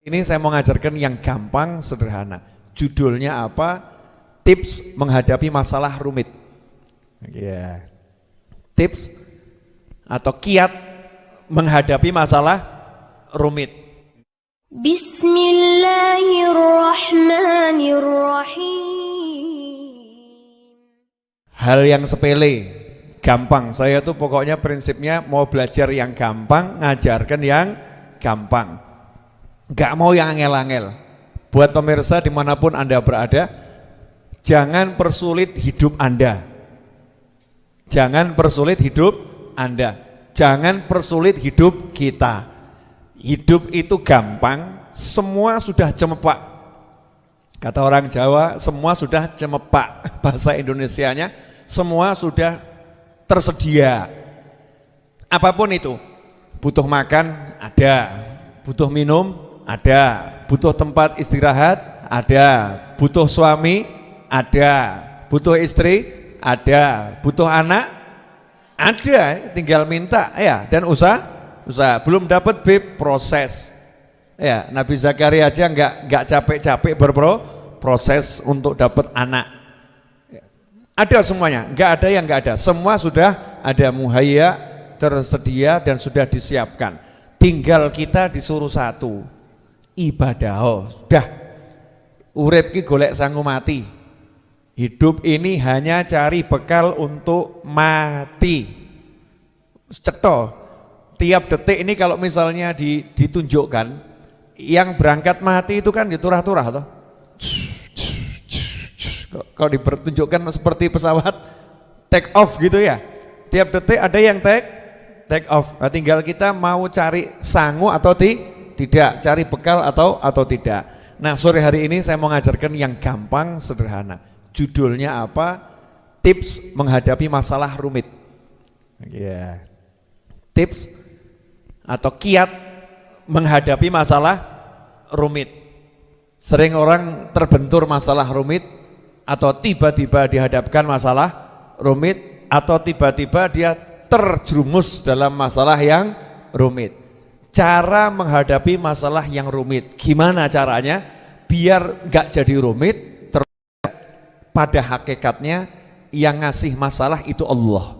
Ini saya mau ngajarkan yang gampang, sederhana. Judulnya apa? Tips menghadapi masalah rumit. Ya. Tips atau kiat menghadapi masalah rumit. Bismillahirrahmanirrahim. Hal yang sepele, gampang. Saya tuh pokoknya prinsipnya mau belajar yang gampang, ngajarkan yang gampang. Gak mau yang angel-angel. Buat pemirsa dimanapun Anda berada, jangan persulit hidup Anda. Jangan persulit hidup Anda. Jangan persulit hidup kita. Hidup itu gampang, semua sudah cemepak. Kata orang Jawa, semua sudah cemepak. Bahasa Indonesianya, semua sudah tersedia. Apapun itu, butuh makan ada, butuh minum ada, butuh tempat istirahat ada, butuh suami ada, butuh istri ada, butuh anak ada, tinggal minta ya, dan usaha. Belum dapat bib, proses ya. Nabi Zakaria aja nggak capek-capek berproses untuk dapat anak. Ada semuanya, nggak ada yang nggak ada, semua sudah ada, muhayya, tersedia dan sudah disiapkan. Tinggal kita disuruh satu, ibadah. Sudah, urip ki golek sangu mati. Hidup ini hanya cari bekal untuk mati. Cetha. Tiap detik ini kalau misalnya ditunjukkan, yang berangkat mati itu kan diturah-turah toh. Kalau dipertunjukkan seperti pesawat take off gitu ya. Tiap detik ada yang take off. Nah, tinggal kita mau cari sangu atau tidak, cari bekal atau tidak. Nah, sore hari ini saya mau ngajarkan yang gampang, sederhana. Judulnya apa? Tips menghadapi masalah rumit. Ya. Tips atau kiat menghadapi masalah rumit. Sering orang terbentur masalah rumit, atau tiba-tiba dihadapkan masalah rumit, atau tiba-tiba dia terjerumus dalam masalah yang rumit. Cara menghadapi masalah yang rumit, gimana caranya biar gak jadi rumit? Pada hakikatnya yang ngasih masalah itu Allah.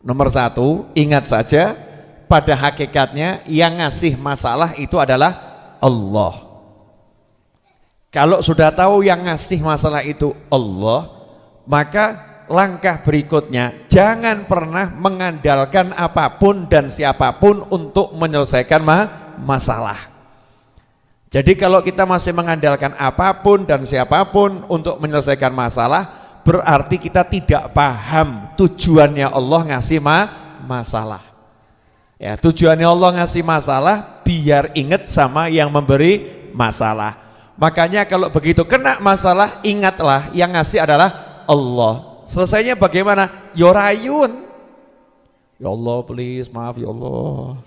Nomor satu, ingat saja, pada hakikatnya yang ngasih masalah itu adalah Allah. Kalau sudah tahu yang ngasih masalah itu Allah, maka langkah berikutnya jangan pernah mengandalkan apapun dan siapapun untuk menyelesaikan masalah. Jadi kalau kita masih mengandalkan apapun dan siapapun untuk menyelesaikan masalah, berarti kita tidak paham tujuannya Allah ngasih masalah. Ya, tujuannya Allah ngasih masalah biar ingat sama yang memberi masalah. Makanya kalau begitu kena masalah, ingatlah yang ngasih adalah Allah. Selesainya bagaimana? Yorayun. Ya Allah, please, maaf ya Allah.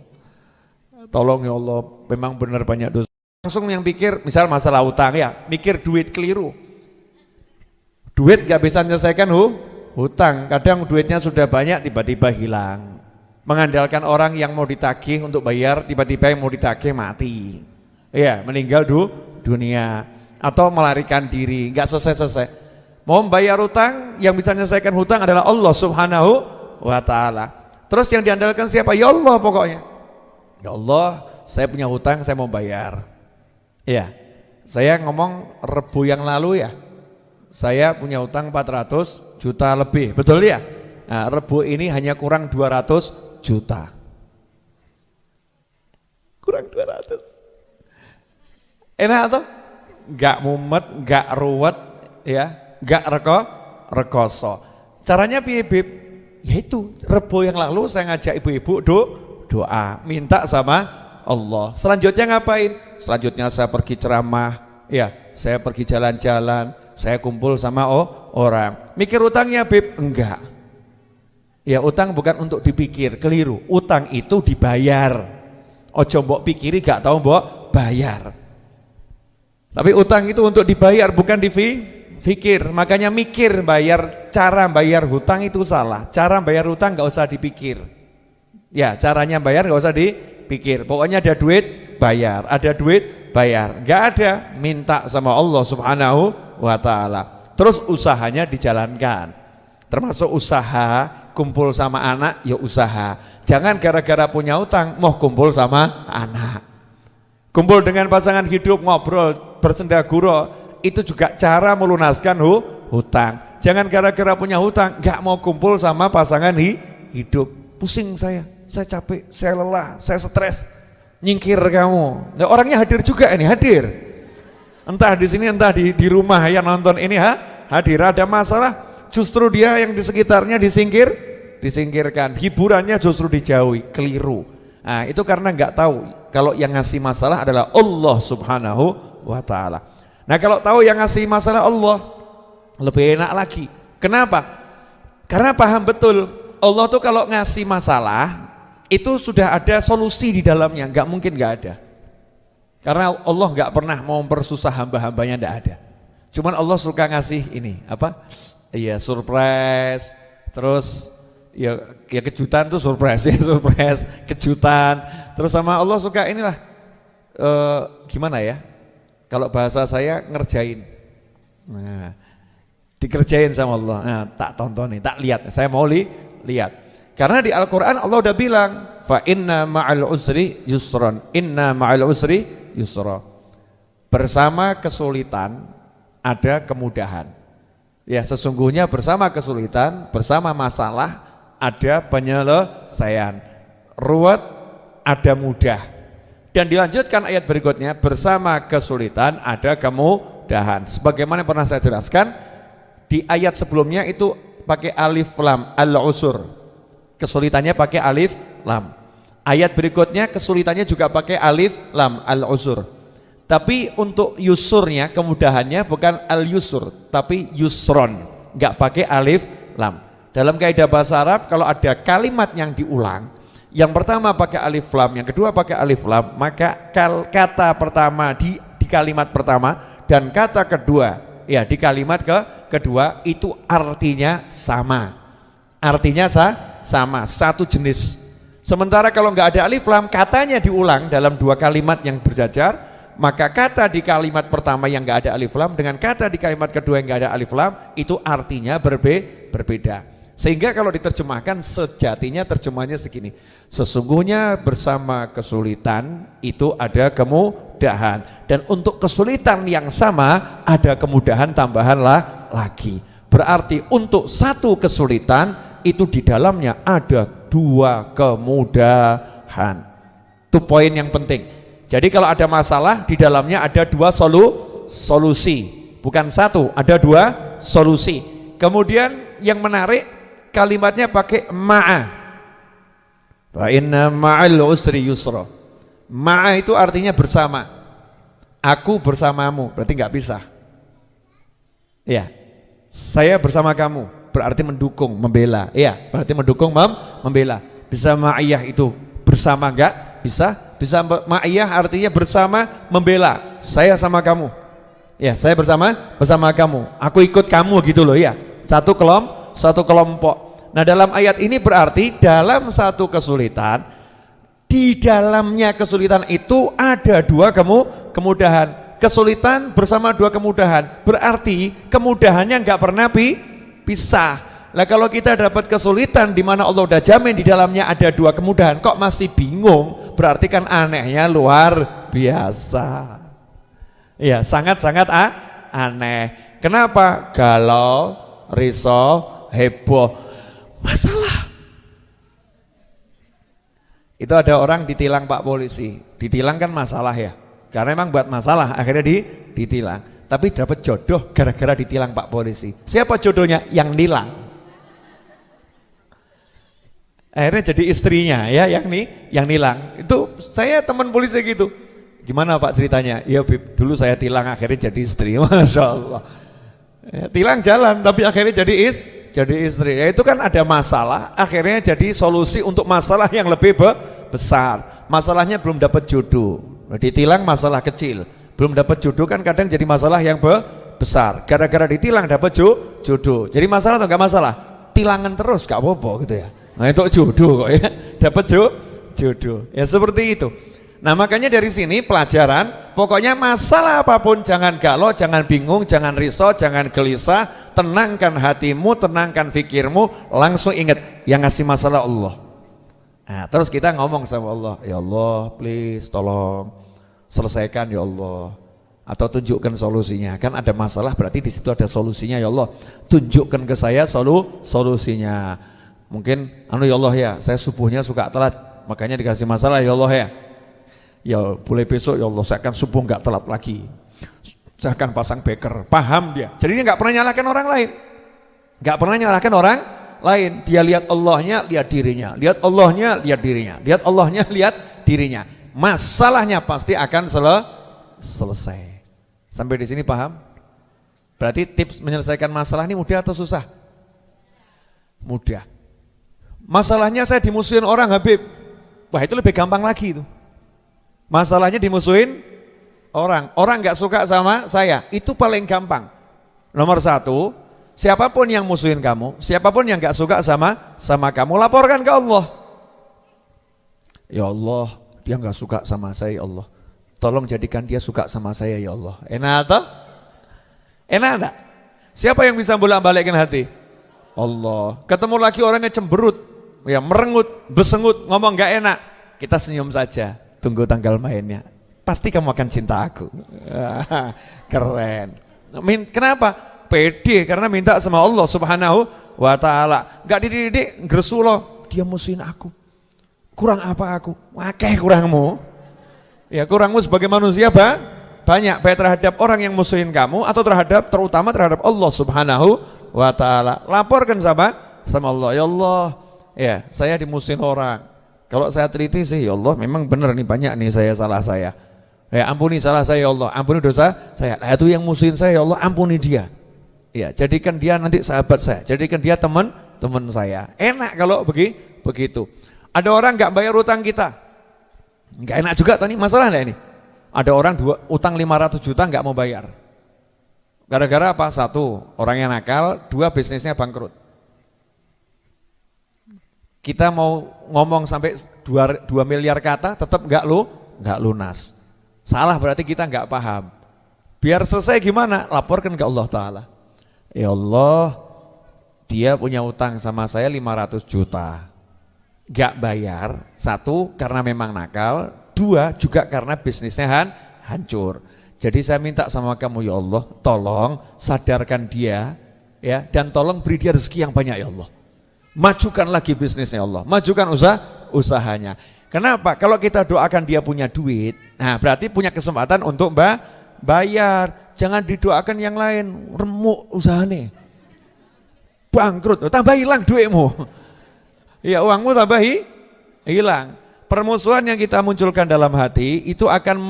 Tolong ya Allah, memang benar banyak dosa. Langsung yang pikir, misal masalah utang ya, mikir duit keliru. Duit gak bisa menyelesaikan hutang. Kadang duitnya sudah banyak tiba-tiba hilang. Mengandalkan orang yang mau ditagih untuk bayar, tiba-tiba yang mau ditagih mati. Ya, meninggal dunia. Atau melarikan diri, gak selesai-selesai. Mau membayar hutang, yang bisa menyelesaikan hutang adalah Allah Subhanahu wa ta'ala. Terus yang diandalkan siapa? Ya Allah pokoknya. Ya Allah, saya punya hutang, saya mau bayar. Ya, saya ngomong Rebu yang lalu ya, saya punya utang 400 juta lebih, betul ya? Nah, Rebu ini hanya kurang 200 juta. Kurang 200. Enak atau? Gak mumet, gak ruwet, ya, gak rekoso. Caranya piye, Bib? Yaitu Rebu yang lalu saya ngajak ibu-ibu doa, minta sama Allah. Selanjutnya ngapain? Selanjutnya saya pergi ceramah, ya, saya pergi jalan-jalan. Saya kumpul sama orang. Mikir utangnya, Bib? Enggak. Ya, utang bukan untuk dipikir, keliru. Utang itu dibayar. Ojo mbok pikiri gak tahu mbok bayar. Tapi utang itu untuk dibayar, bukan dipikir. Makanya mikir bayar, cara bayar hutang itu salah. Cara bayar hutang gak usah dipikir. Ya, caranya bayar gak usah dipikir. Pokoknya ada duit, bayar, ada duit bayar. Nggak ada, minta sama Allah Subhanahu wa Ta'ala. Terus usahanya dijalankan, termasuk usaha kumpul sama anak, ya usaha. Jangan gara-gara punya utang mau kumpul sama anak. Kumpul dengan pasangan hidup, ngobrol, bersendaguro, itu juga cara melunaskan hutang. Jangan gara-gara punya hutang nggak mau kumpul sama pasangan hidup. Pusing saya capek, saya lelah, saya stres, nyingkir kamu. Nah, orangnya hadir juga ini, hadir. Entah di sini, entah di rumah yang nonton ini hadir. Ada masalah, justru dia yang di sekitarnya disingkirkan. Hiburannya justru dijauhi, keliru. Nah, itu karena nggak tahu kalau yang ngasih masalah adalah Allah Subhanahu wa Ta'ala. Nah, kalau tahu yang ngasih masalah Allah, lebih enak lagi. Kenapa? Karena paham betul Allah tuh kalau ngasih masalah itu sudah ada solusi di dalamnya, nggak mungkin nggak ada. Karena Allah nggak pernah mau mempersusah hamba-hambanya, nggak ada. Cuman Allah suka ngasih ini apa? Iya, surprise. Terus ya kejutan tuh surprise ya, surprise, kejutan. Terus sama Allah suka inilah gimana ya? Kalau bahasa saya ngerjain. Nah, dikerjain sama Allah. Nah, tak tonton nih, tak lihat. Saya mau lihat. Karena di Al-Quran Allah udah bilang, fa inna ma'al usri yusron, inna ma'al usri yusra. Bersama kesulitan ada kemudahan. Ya, sesungguhnya bersama kesulitan, bersama masalah ada penyelesaian. Ruwet ada mudah. Dan dilanjutkan ayat berikutnya, bersama kesulitan ada kemudahan. Sebagaimana pernah saya jelaskan di ayat sebelumnya itu pakai alif lam, al-usur. Kesulitannya pakai alif lam. Ayat berikutnya kesulitannya juga pakai alif lam, al-usur. Tapi untuk yusurnya, kemudahannya bukan al-yusur, tapi yusron, nggak pakai alif lam. Dalam kaidah bahasa Arab kalau ada kalimat yang diulang, yang pertama pakai alif lam, yang kedua pakai alif lam, maka kata pertama di kalimat pertama dan kata kedua ya di kalimat kedua itu artinya sama. Artinya sama, satu jenis. Sementara kalau nggak ada alif lam, katanya diulang dalam dua kalimat yang berjajar, maka kata di kalimat pertama yang nggak ada alif lam dengan kata di kalimat kedua yang nggak ada alif lam itu artinya berbeda. Sehingga kalau diterjemahkan sejatinya terjemahnya segini, sesungguhnya bersama kesulitan itu ada kemudahan, dan untuk kesulitan yang sama ada kemudahan tambahan lagi. Berarti untuk satu kesulitan itu di dalamnya ada dua kemudahan. Itu poin yang penting. Jadi kalau ada masalah di dalamnya ada dua solusi, bukan satu, ada dua solusi. Kemudian yang menarik kalimatnya pakai ma'a. Fa inna ma'al usri yusra. Ma'a itu artinya bersama. Aku bersamamu, berarti nggak pisah. Ya, saya bersama kamu berarti mendukung, membela. Iya, berarti mendukung, membela. Bisa ma'iyah itu bersama enggak? Bisa ma'iyah artinya bersama, membela. Saya sama kamu. Ya, saya bersama kamu. Aku ikut kamu gitu loh ya. Satu kelompok. Nah, dalam ayat ini berarti dalam satu kesulitan, di dalamnya kesulitan itu ada dua kemudahan. Kesulitan bersama dua kemudahan. Berarti kemudahannya enggak pernah pisah. Lah kalau kita dapat kesulitan di mana Allah udah jamin di dalamnya ada dua kemudahan, kok masih bingung? Berarti kan anehnya luar biasa. Ya, sangat-sangat aneh. Kenapa? Galau, risau, heboh, masalah. Itu ada orang ditilang Pak Polisi. Ditilang kan masalah ya. Karena memang buat masalah akhirnya ditilang. Tapi dapat jodoh gara-gara ditilang Pak Polisi. Siapa jodohnya? Yang nilang. Akhirnya jadi istrinya ya yang nilang. Itu saya teman polisi gitu. Gimana Pak ceritanya? Ya dulu saya tilang akhirnya jadi istri. Masya Allah. Ya, tilang jalan tapi akhirnya jadi istri. Ya, itu kan ada masalah, akhirnya jadi solusi untuk masalah yang lebih besar. Masalahnya belum dapat jodoh. Ditilang masalah kecil. Belum dapat jodoh kan kadang jadi masalah yang besar. Gara-gara ditilang dapat jodoh. Jadi masalah atau enggak masalah? Tilangan terus gak apa-apa gitu ya. Nah, itu jodoh kok ya. Dapat jodoh. Ya seperti itu. Nah makanya dari sini pelajaran, pokoknya masalah apapun jangan galau, jangan bingung, jangan risau, jangan gelisah, tenangkan hatimu, tenangkan fikirmu, langsung ingat yang ngasih masalah Allah. Nah terus kita ngomong sama Allah, ya Allah please tolong selesaikan ya Allah, atau tunjukkan solusinya. Kan ada masalah berarti di situ ada solusinya, ya Allah tunjukkan ke saya solusinya. Mungkin ya Allah ya, saya subuhnya suka telat makanya dikasih masalah ya Allah ya. Ya boleh besok ya Allah saya akan subuh nggak telat lagi, saya akan pasang beker. Paham dia, jadi dia nggak pernah nyalahkan orang lain, nggak pernah nyalahkan orang lain. Dia lihat Allahnya, lihat dirinya, lihat Allahnya, lihat dirinya, lihat Allahnya, lihat dirinya. Masalahnya pasti akan selesai. Sampai di sini paham? Berarti tips menyelesaikan masalah ini mudah atau susah? Mudah. Masalahnya saya dimusuhin orang Habib, wah itu lebih gampang lagi itu. Masalahnya dimusuhin orang nggak suka sama saya, itu paling gampang. Nomor satu, siapapun yang musuhin kamu, siapapun yang nggak suka sama kamu, laporkan ke Allah. Ya Allah, dia nggak suka sama saya ya Allah, tolong jadikan dia suka sama saya ya Allah. Enak atau? Enak enggak? Siapa yang bisa bolak-balikkan hati? Allah. Ketemu lagi orangnya cemberut, ya merengut, besengut, ngomong nggak enak, kita senyum saja. Tunggu tanggal mainnya, pasti kamu akan cinta aku. Keren. Kenapa? Pede karena minta sama Allah Subhanahu wa ta'ala. Gak dididik, gresulo, dia musuhin aku. Kurang apa aku? Wakeh kurangmu. Ya kurangmu sebagai manusia banyak, baik terhadap orang yang musuhin kamu atau terutama terhadap Allah Subhanahu wa ta'ala. Laporkan sama Allah, ya Allah, ya saya dimusuhin orang. Kalau saya teliti sih ya Allah memang benar nih, banyak nih salah saya. Ya ampuni salah saya ya Allah, ampuni dosa saya. Nah itu yang musuhin saya ya Allah, ampuni dia. Ya jadikan dia nanti sahabat saya, jadikan dia teman saya. Enak kalau begitu. Ada orang nggak bayar utang kita, nggak enak juga tadi masalah enggak ini? Ada orang utang 500 juta nggak mau bayar. Gara-gara apa? Satu, orang yang nakal, dua, bisnisnya bangkrut. Kita mau ngomong sampai 2 miliar kata tetap nggak lunas. Salah berarti kita nggak paham. Biar selesai gimana? Laporkan ke Allah Ta'ala. Ya Allah, dia punya utang sama saya 500 juta. Nggak bayar, satu karena memang nakal, dua juga karena bisnisnya hancur. Jadi saya minta sama kamu ya Allah, tolong sadarkan dia ya, dan tolong beri dia rezeki yang banyak ya Allah. Majukan lagi bisnisnya Allah, majukan usahanya. Kenapa? Kalau kita doakan dia punya duit, nah berarti punya kesempatan untuk bayar. Jangan didoakan yang lain, remuk usahanya, bangkrut, tambah hilang duitmu. Ya uangmu tambah hilang. Permusuhan yang kita munculkan dalam hati itu akan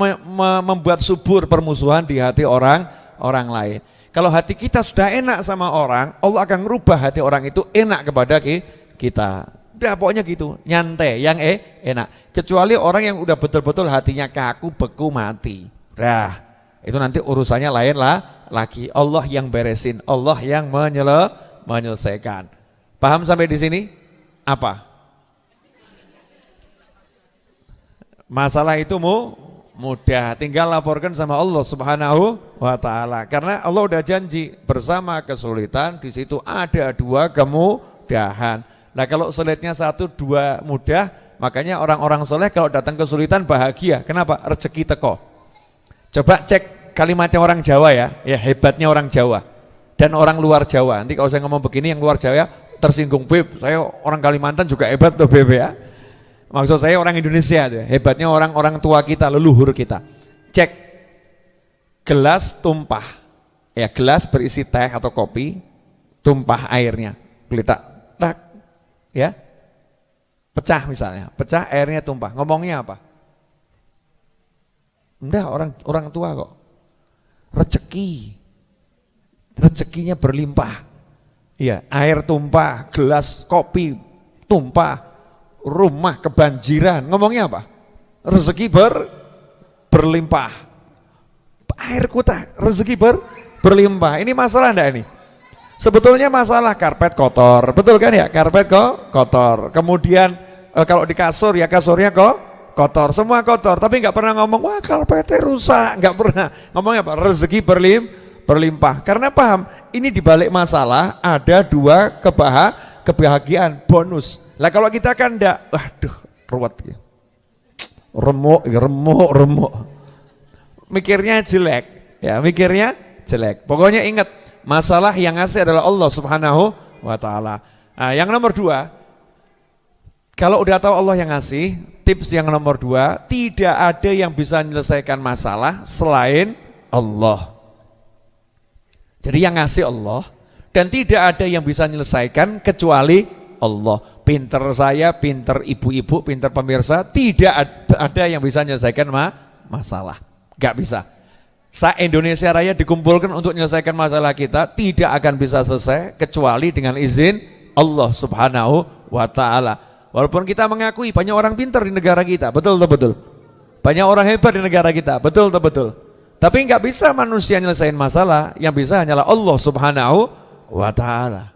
membuat subur permusuhan di hati orang lain. Kalau hati kita sudah enak sama orang, Allah akan merubah hati orang itu enak kepada kita. Udah pokoknya gitu, nyantai, yang enak. Kecuali orang yang udah betul-betul hatinya kaku, beku, mati. Nah, itu nanti urusannya lain lagi. Allah yang beresin, Allah yang menyelesaikan. Paham sampai di sini? Apa? Masalah itu mudah, tinggal laporkan sama Allah Subhanahu wa ta'ala. Karena Allah udah janji bersama kesulitan di situ ada 2 kemudahan. Nah kalau sulitnya 1, 2 mudah, makanya orang-orang soleh kalau datang kesulitan bahagia. Kenapa? Rezeki teko. Coba cek kalimatnya orang Jawa ya hebatnya orang Jawa dan orang luar Jawa. Nanti kalau saya ngomong begini yang luar Jawa tersinggung, Beb, saya orang Kalimantan juga hebat tuh Beb ya. Maksud saya orang Indonesia tuh, hebatnya orang orang tua kita, leluhur kita. Cek gelas tumpah, ya gelas berisi teh atau kopi, tumpah airnya, geletak, tak, ya, pecah misalnya, pecah airnya tumpah. Ngomongnya apa? Enggak, orang tua kok. Rezekinya berlimpah. Iya, air tumpah, gelas kopi tumpah. Rumah kebanjiran, ngomongnya apa? Rezeki berlimpah. Air kutah, rezeki berlimpah. Ini masalah enggak ini? Sebetulnya masalah karpet kotor, betul kan ya? Karpet kotor. Kemudian kalau di kasur ya kasurnya kotor, semua kotor, tapi nggak pernah ngomong wah karpetnya rusak, nggak pernah. Ngomongnya apa? Rezeki berlimpah. Karena paham, ini dibalik masalah ada dua kebahagiaan bonus. Lah kalau kita kan enggak, waduh, ruwet gitu. Remuk. Mikirnya jelek, ya mikirnya jelek. Pokoknya ingat, masalah yang ngasih adalah Allah Subhanahu wa taala. Nah, yang nomor dua, kalau udah tahu Allah yang ngasih, tips yang nomor dua, tidak ada yang bisa menyelesaikan masalah selain Allah. Jadi yang ngasih Allah, dan tidak ada yang bisa menyelesaikan kecuali Allah. Pinter saya, pinter ibu-ibu, pinter pemirsa, tidak ada yang bisa menyelesaikan masalah. Gak bisa. Indonesia Raya dikumpulkan untuk menyelesaikan masalah kita, tidak akan bisa selesai kecuali dengan izin Allah Subhanahu wa taala. Walaupun kita mengakui banyak orang pintar di negara kita, betul. Banyak orang hebat di negara kita, betul. Tapi nggak bisa manusia nyelesain masalah, yang bisa hanyalah Allah Subhanahu wa taala.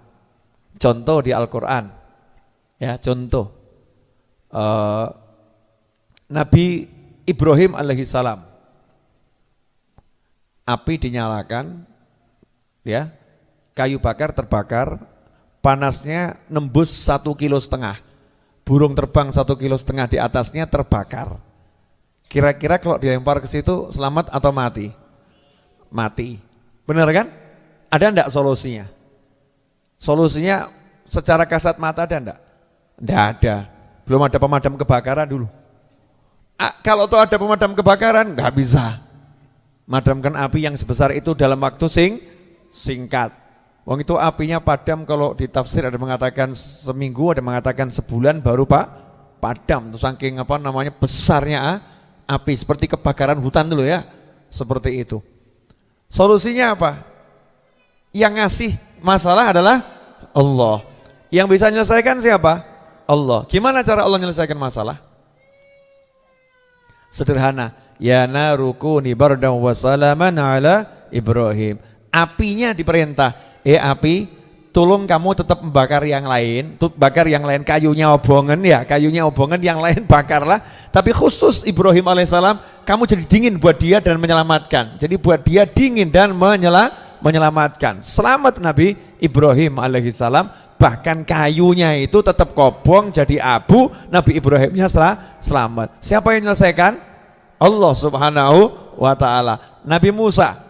Contoh di Al-Qur'an. Ya, contoh. Nabi Ibrahim alaihissalam. Api dinyalakan, ya. Kayu bakar terbakar, panasnya nembus 1,5 kilo. Burung terbang 1,5 kilo di atasnya terbakar. Kira-kira kalau dilempar ke situ selamat atau mati? Mati. Benar kan? Ada enggak solusinya? Solusinya secara kasat mata ada enggak? Enggak ada. Belum ada pemadam kebakaran dulu. Kalau tuh ada pemadam kebakaran enggak bisa madamkan api yang sebesar itu dalam waktu singkat. Wong itu apinya padam, kalau di tafsir ada mengatakan seminggu, ada mengatakan sebulan baru padam. Terus saking besarnya api, seperti kebakaran hutan dulu ya, seperti itu. Solusinya apa? Yang ngasih masalah adalah Allah. Yang bisa menyelesaikan siapa? Allah. Gimana cara Allah menyelesaikan masalah? Sederhana. Ya narukuni bardan wa salaman ala Ibrahim. Apinya diperintah, api, tolong kamu tetap membakar yang lain, kayunya obongan yang lain bakarlah, tapi khusus Ibrahim alaihissalam kamu jadi dingin buat dia dan menyelamatkan. Jadi buat dia dingin dan menyelamatkan. Selamat Nabi Ibrahim alaihissalam, bahkan kayunya itu tetap kobong jadi abu, Nabi Ibrahimnya selamat. Siapa yang menyelesaikan? Allah Subhanahu wa taala. Nabi Musa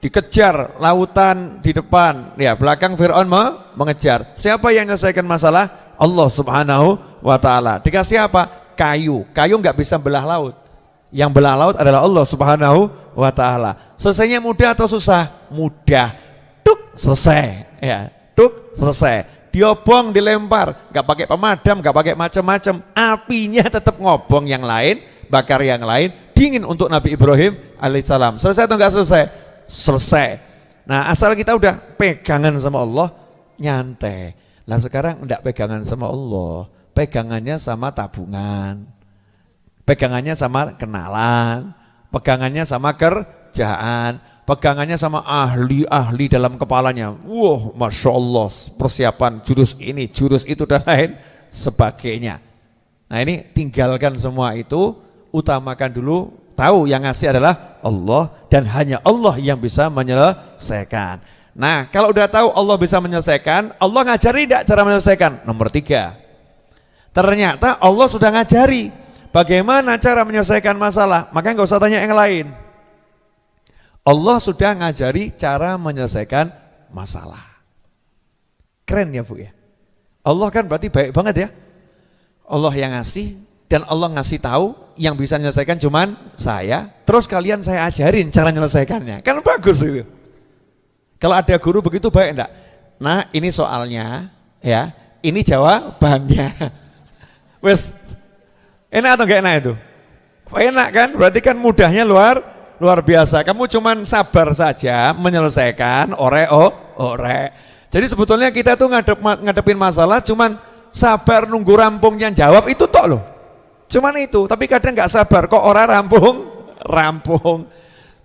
dikejar lautan di depan, ya belakang Fir'aun mengejar. Siapa yang menyelesaikan masalah? Allah Subhanahu wa taala. Dikasih apa? Kayu nggak bisa belah laut. Yang belah laut adalah Allah Subhanahu wa taala. Selesainya mudah atau susah? Mudah. Tuk, selesai. Ya, tuk, selesai. Diobong, dilempar, nggak pakai pemadam, nggak pakai macam-macam. Apinya tetap ngobong yang lain, bakar yang lain, dingin untuk Nabi Ibrahim alaihissalam. Selesai atau nggak selesai? Selesai. Nah, asal kita udah pegangan sama Allah, nyantai. Lah sekarang enggak pegangan sama Allah, pegangannya sama tabungan, pegangannya sama kenalan, pegangannya sama kerjaan, pegangannya sama ahli-ahli dalam kepalanya. Wah, Masya Allah, persiapan jurus ini, jurus itu dan lain sebagainya. Nah, ini tinggalkan semua itu, utamakan dulu, tahu yang ngasih adalah Allah dan hanya Allah yang bisa menyelesaikan. Nah, kalau udah tahu Allah bisa menyelesaikan, Allah ngajari tidak cara menyelesaikan? Nomor 3. Ternyata Allah sudah ngajari bagaimana cara menyelesaikan masalah, makanya nggak usah tanya yang lain. Allah sudah ngajari cara menyelesaikan masalah. Keren ya Bu ya. Allah kan berarti baik banget ya. Allah yang ngasih, dan Allah ngasih tahu yang bisa menyelesaikan cuman saya, terus kalian saya ajarin cara menyelesaikannya. Kan bagus itu. Kalau ada guru begitu baik enggak? Nah, ini soalnya ya, ini jawabannya. Wes, enak atau enggak enak itu? Enak kan? Berarti kan mudahnya luar biasa. Kamu cuman sabar saja menyelesaikan ore. Jadi sebetulnya kita tuh ngadepin masalah cuman sabar nunggu rampungnya jawab itu tok loh. Cuman itu, tapi kadang nggak sabar kok orang rampung.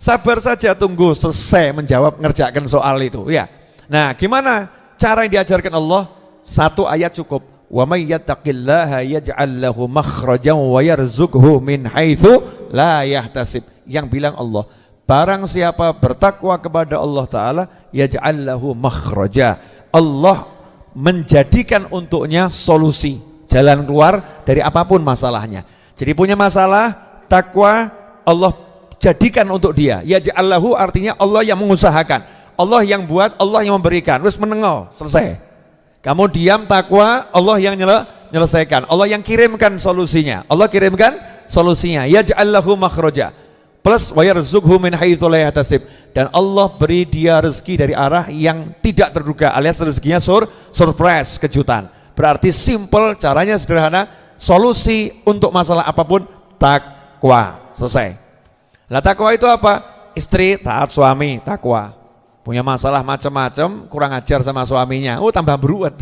Sabar saja tunggu selesai menjawab, ngerjakan soal itu ya. Nah, gimana cara yang diajarkan Allah? 1 ayat cukup. Wa may yattaqillaha yaj'al lahu makhrajan wa yarzuqhu min haitsu la yahtasib. Yang bilang Allah, barang siapa bertakwa kepada Allah Ta'ala, yaj'al lahu makhraja, Allah menjadikan untuknya solusi, jalan keluar dari apapun masalahnya. Jadi punya masalah, takwa, Allah jadikan untuk dia. Yaj'al lahu artinya Allah yang mengusahakan, Allah yang buat, Allah yang memberikan. Terus menengok, selesai. Kamu diam, takwa, Allah yang menyelesaikan, Allah yang kirimkan solusinya. Allah kirimkan solusinya. Yaj'al lahu makhraja. Plus wa yarzuqhu min haitsu la yahtasib, dan Allah beri dia rezeki dari arah yang tidak terduga, alias rezekinya surprise, kejutan. Berarti simple, caranya sederhana, solusi untuk masalah apapun takwa, selesai. Lah takwa itu apa? Istri taat suami, takwa. Punya masalah macam-macam, kurang ajar sama suaminya, tambah beruat.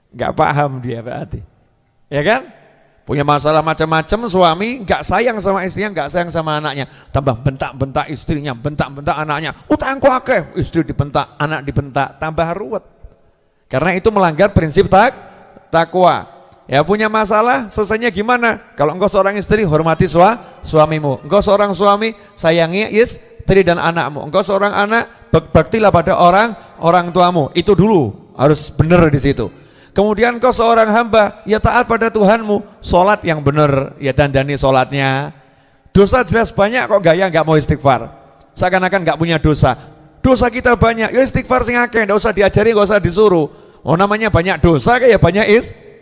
Enggak paham dia berarti. Ya kan? Punya masalah macam-macam, suami enggak sayang sama istrinya, enggak sayang sama anaknya, tambah bentak-bentak istrinya, bentak-bentak anaknya. Utangku akeh, istri dibentak, anak dibentak, tambah ruwet. Karena itu melanggar prinsip takwa. Ya, punya masalah, selesainya gimana? Kalau engkau seorang istri, hormati suamimu. Engkau seorang suami, sayangi istri dan anakmu. Engkau seorang anak, baktilah pada orang tuamu. Itu dulu harus benar di situ. Kemudian kau seorang hamba, ya taat pada Tuhanmu, sholat yang benar, ya dandani sholatnya. Dosa jelas banyak, kok gaya nggak mau istighfar, seakan-akan nggak punya dosa. Dosa kita banyak, ya istighfar sing akeh, nggak usah diajari, nggak usah disuruh. Oh, namanya banyak dosa, kayak banyak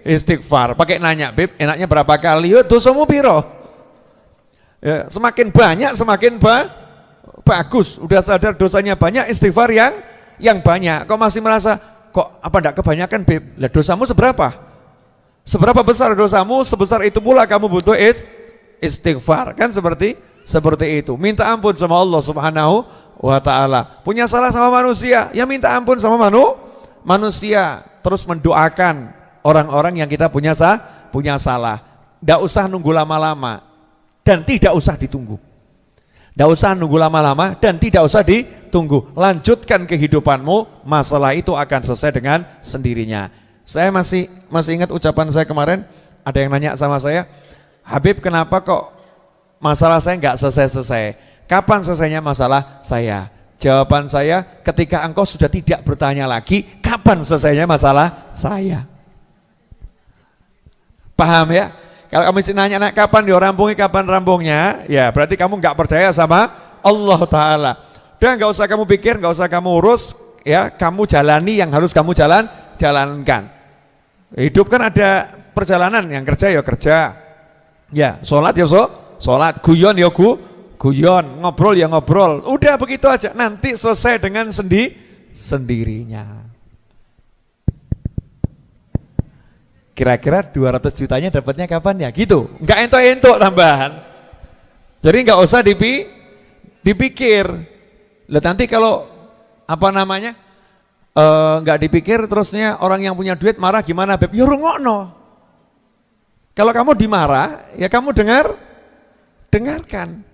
istighfar. Pakai nanya, Beb, enaknya berapa kali? Ya dosamu piro? Ya, semakin banyak semakin bagus. Udah sadar dosanya banyak, istighfar yang banyak. Kau masih merasa kok apa enggak kebanyakan, Beb? Lah dosamu seberapa? Seberapa besar dosamu, sebesar itu pula kamu butuh istighfar. Kan seperti itu. Minta ampun sama Allah Subhanahu wa Ta'ala. Punya salah sama manusia, ya minta ampun sama manusia. Terus mendoakan orang-orang yang kita punya salah. Enggak usah nunggu lama-lama dan tidak usah ditunggu. Tidak usah nunggu lama-lama dan tidak usah ditunggu. Lanjutkan kehidupanmu, masalah itu akan selesai dengan sendirinya. Saya masih ingat ucapan saya kemarin, ada yang nanya sama saya, Habib, kenapa kok masalah saya nggak selesai-selesai? Kapan selesainya masalah saya? Jawaban saya, ketika engkau sudah tidak bertanya lagi, kapan selesainya masalah saya? Paham ya? Kalau kamu nanya kapan dirampungnya, kapan rampungnya, ya berarti kamu nggak percaya sama Allah Ta'ala. Dan nggak usah kamu pikir, nggak usah kamu urus, ya kamu jalani yang harus kamu jalankan. Hidup kan ada perjalanan, yang kerja ya kerja, ya sholat ya sholat, guyon ya guyon, ngobrol ya ngobrol. Udah begitu aja, nanti selesai dengan sendirinya. Kira-kira 200 jutanya dapatnya kapan ya? Gitu, enggak entuk-entuk tambahan. Jadi enggak usah dipikir. Lah nanti kalau enggak dipikir terusnya orang yang punya duit marah gimana, Beb? Ya rungokno. Kalau kamu dimarah, ya kamu dengarkan.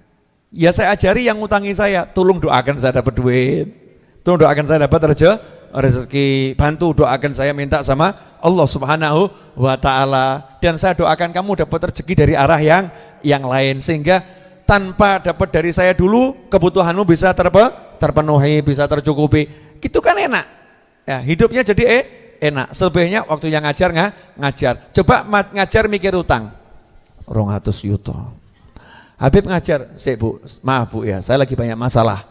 Ya saya ajari yang ngutangi saya, tolong doakan saya dapat duit. Tolong doakan saya dapat rezeki, bantu doakan saya minta sama Allah Subhanahu wa Ta'ala, dan saya doakan kamu dapat rezeki dari arah yang lain, sehingga tanpa dapat dari saya dulu kebutuhanmu bisa terpenuhi, bisa tercukupi. Gitu kan enak ya, hidupnya jadi enak. Selebihnya waktu yang ngajar. Coba ngajar mikir utang 200 juta. Habib ngajar, Bu, maaf Bu ya, saya lagi banyak masalah.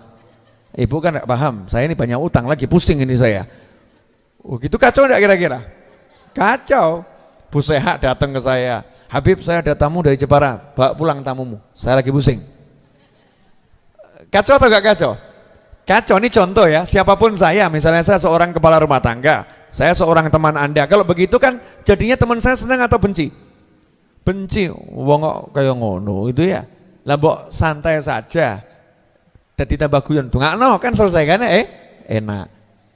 Ibu kan enggak paham, saya ini banyak utang, lagi pusing ini saya. Oh gitu, kacau enggak kira-kira? Kacau. Bu Sehat datang ke saya, Habib saya ada tamu dari Jepara, bawa pulang tamumu, saya lagi pusing. Kacau atau enggak kacau? Kacau, ini contoh ya, siapapun saya, misalnya saya seorang kepala rumah tangga, saya seorang teman Anda, kalau begitu kan jadinya teman saya senang atau benci? Benci, wong kok kayak ngono itu ya. Lah mbok santai saja. Dan ditambah guyon, kan selesai kan enak.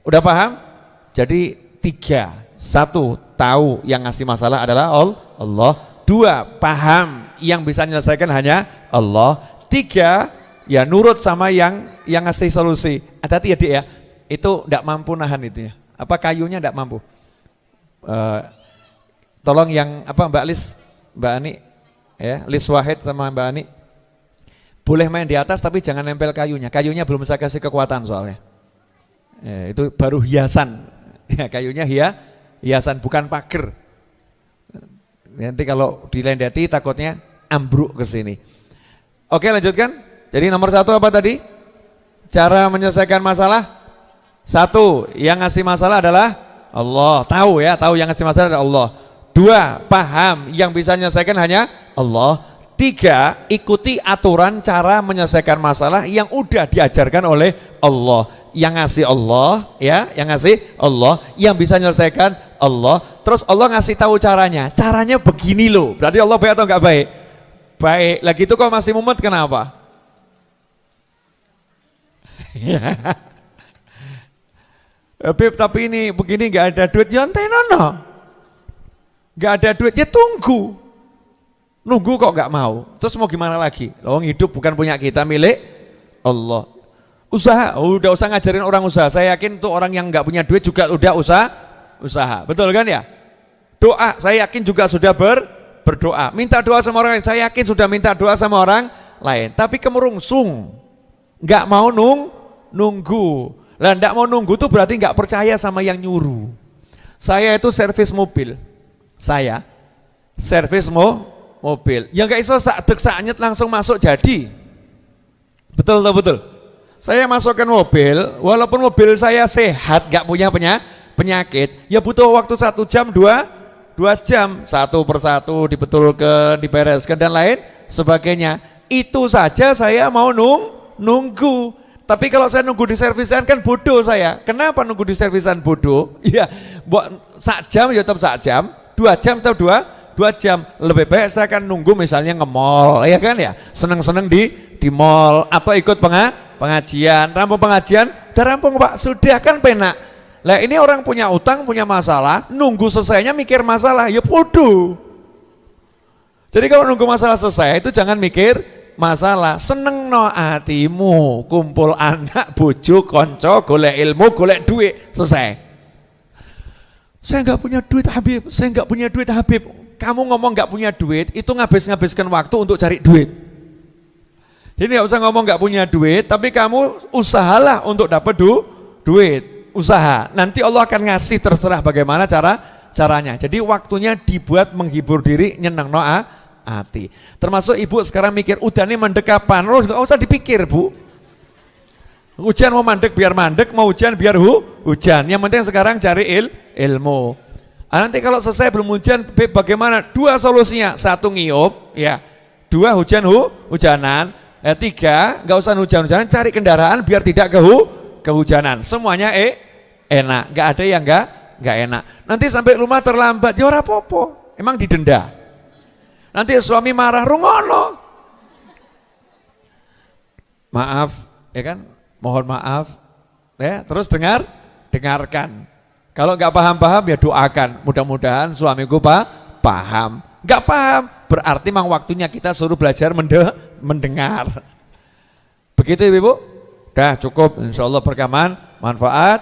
Udah paham? Jadi 3, 1 tahu yang ngasih masalah adalah Allah. 2 paham yang bisa menyelesaikan hanya Allah. 3 ya nurut sama yang ngasih solusi. Hati-hati ya Dik ya, itu enggak mampu nahan itu ya. Apa kayunya enggak mampu. Tolong yang apa Mbak Lis, Mbak Ani, ya, Lis Wahid sama Mbak Ani. Boleh main di atas tapi jangan nempel kayunya. Kayunya belum saya kasih kekuatan soalnya. Ya, itu baru hiasan. Ya, kayunya hiasan bukan pagar. Nanti kalau dilendati takutnya ambruk ke sini. Oke, lanjutkan. Jadi nomor 1 apa tadi? Cara menyelesaikan masalah. 1, yang ngasih masalah adalah Allah. Tahu ya, tahu yang ngasih masalah adalah Allah. 2, paham yang bisa menyelesaikan hanya Allah. 3, ikuti aturan cara menyelesaikan masalah yang udah diajarkan oleh Allah. Yang ngasih Allah, ya, yang ngasih Allah, yang bisa menyelesaikan Allah. Terus Allah ngasih tahu caranya. Caranya begini loh. Berarti Allah baik atau enggak baik? Baik. Lagi itu kok masih mumet kenapa? Beb, tapi ini begini enggak ada duit. Ya ente nono. Enggak ada duit, ya tunggu. Nunggu kok nggak mau, terus mau gimana lagi? Loh, hidup bukan punya kita, milik Allah. Usaha, udah usah ngajarin orang usaha. Saya yakin tuh orang yang nggak punya duit juga udah usaha, betul kan ya? Doa, saya yakin juga sudah berdoa. Minta doa sama orang lain, saya yakin sudah minta doa sama orang lain. Tapi kemerungsung, nggak mau nunggu. Lah nggak mau nunggu tuh berarti nggak percaya sama yang nyuruh. Saya itu servis mobil, mobil, ya nggak iso sak langsung masuk jadi, betul. Saya masukkan mobil, walaupun mobil saya sehat, nggak punya penyakit, ya butuh waktu 1 jam, 2 jam, satu persatu dibetulkan, dibereskan dan lain sebagainya. Itu saja saya mau nunggu. Tapi kalau saya nunggu di servisan kan bodoh saya. Kenapa nunggu di servisan bodoh? Iya, buat 1 jam ya tetap 1 jam, 2 jam tetap 2 jam. Lebih baik saya akan nunggu misalnya nge-mall, ya kan ya, seneng-seneng di mall atau ikut pengajian. Rampung pengajian, udah rampung Pak, sudah kan penak. Lah ini orang punya utang, punya masalah, nunggu selesainya mikir masalah, ya bodoh. Jadi kalau nunggu masalah selesai itu jangan mikir masalah, seneng no hatimu, kumpul anak, bojo, konco, golek ilmu, golek duit, selesai. Saya nggak punya duit Habib, Kamu ngomong nggak punya duit, itu ngabiskan waktu untuk cari duit. Jadi nggak usah ngomong nggak punya duit, tapi kamu usahalah untuk dapat duit, usaha. Nanti Allah akan ngasih, terserah bagaimana caranya. Jadi waktunya dibuat menghibur diri, nyeneng no hati. Termasuk ibu sekarang mikir, udah nih mandek kapan? Nggak usah dipikir Bu. Hujan mau mandek biar mandek, mau hujan biar hujan. Yang penting sekarang cari ilmu. Nanti kalau selesai belum hujan, bagaimana? 2 solusinya, 1 ngiyup, ya, 2 hujanan, 3 nggak usah hujan-hujanan, cari kendaraan biar tidak kehujanan. Semuanya enak, nggak ada yang nggak enak. Nanti sampai rumah terlambat, ya ora apa-apa, emang didenda. Nanti suami marah, rungono. Maaf, ya kan? Mohon maaf, ya. Terus dengarkan. Kalau nggak paham ya doakan. Mudah-mudahan suamiku paham. Nggak paham, berarti memang waktunya kita suruh belajar mendengar. Begitu Ibu. Dah cukup, insya Allah berkaman, manfaat.